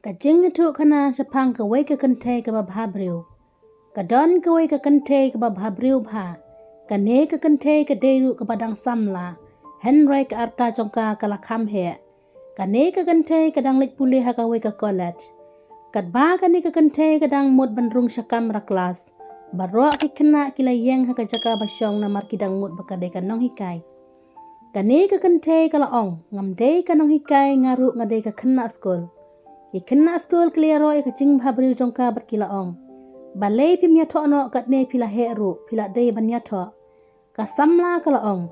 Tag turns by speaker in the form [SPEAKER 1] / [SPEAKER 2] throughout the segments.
[SPEAKER 1] Kajing tu kana sepang kawai ke kente ke babhabriu. Kadon kawai ke kente ke babhabriu bha. Kane ke kente ke deru ke padang samla. Henry ke arta jongka ke lakam he. Kane ke kente ke dang lik pulih ha kawai ke college. Kadba kane ke kente ke dang mut bandrung syakam ra kelas. Barok ki kena kila yeng ha ke jaka basyong na mar kidang mut bakade kanong hikai. Kane ke kente ke laong. Ngamde kanong hikai ngaruk ngade ke kena skul. Ki kena skul klero e kacing bhabriu jongka berkilaong. Balai pi miato no katne pila heru pila dei banyato. Kasamla kalaong.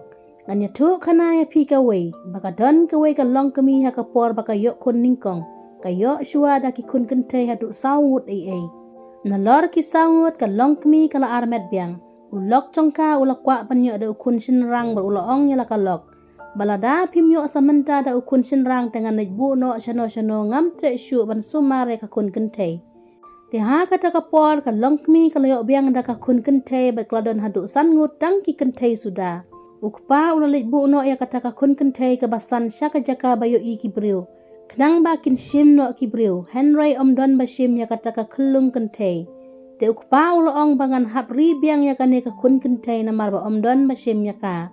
[SPEAKER 1] Nganyatu kana ya pi kawai. Baka don kawai ka long kami ha kapor baka yok kun ningkong. Ka yok shua da ki kun kente ha duk saungut ai. Nalor ki saungut ka long kami kala armet biang. Ulok jongka ulok kwa banyo da ukun sinrang berulong yala kalok. Balada pimyo samanta da ukun sinrang dengan najbu no shano ngam tre syu ban sumare ka kun kente. Tiha kata kapor ka longkmi ka layok biang da ka kun kente bat kladon haduk sangut dang ki kente sudah. Ukpa ulalik bu no ya kata ka kun kente ka basan syaka jaka bayo i kibriu. Kenang bakin shim no kibriu. Henry omdon bashim ya kata ka kelung kente. Te ukpa ulong bangan hapri biang ya kane ka kun kente namar ba omdon bashim ya ka.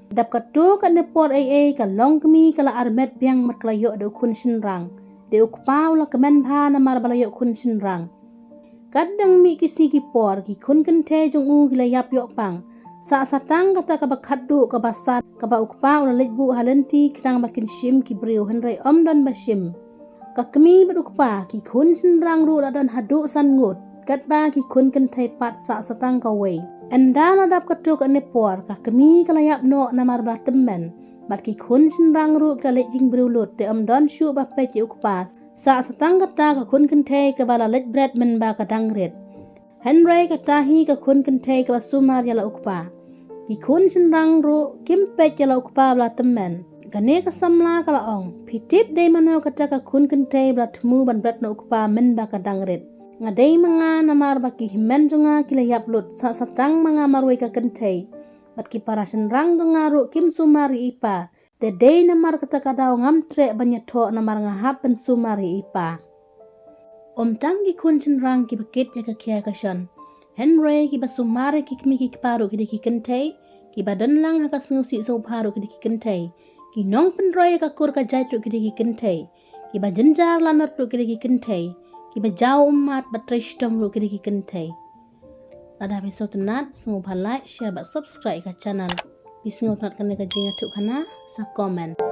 [SPEAKER 1] Dap katu ka nepor ai ka longkmi kala armet biang merklayok da ukun sinrang. De ukpa ula kemen bha namar balayok kun sinrang. Kadang mi kisi ki por ki kun kente jong u kila yap yok pang. Sa satang kata ka bakadu ka basat ka ba ukpa ula lejbu halenti kenang bakin shim ki briu henry omdon bashim. Ka kemi berukpa ki kun sinrang ru ladon haduk sangut. Kat ba ki kun kente pat sa satang kawai. Anda nadap katu ka nepor ka kemi kala yap no namar blah temen. Bat ki kun sinrang ru kala lejing briu lut de omdon syu ba pe ki ukpas. Sa satang kata ka kun kente ke bala lej bread men ba ka dangret. Henry kata hi ka kun kente ke basumar yala ukpa. Ki kun sinrang ru kimpet yala ukpa bala temen. Kane ka samla kala ong. Pitip de mano kata ka kun kente bala temu ban bread na ukpa men ba ka dangret. Ngadai mga namar baki himen junga kila yap lut sa satang mga marway ka kente. Bat ki para sinrang junga ru kim sumari ipa. Dedei namar kata kadao ngam tre banyato namar ngahap pen sumari ipa. Tang ki kun sinrang ki bakit ya kakia kasyon. Henry ki basumari ki kmi ki paru ki deki kente. Ki badan lang haka sengusi so paru ki deki kente. Ki nong penroy ka kur ka jait ru ki deki kente. Ki bajenjar lanot ru ki deki kente. Ki bajau umat batrishtom ru ki deki kente. Ada episode tenat semua like share bat subscribe ka channel. Bisngo tenat kena ka jinga tuk kana sa komen.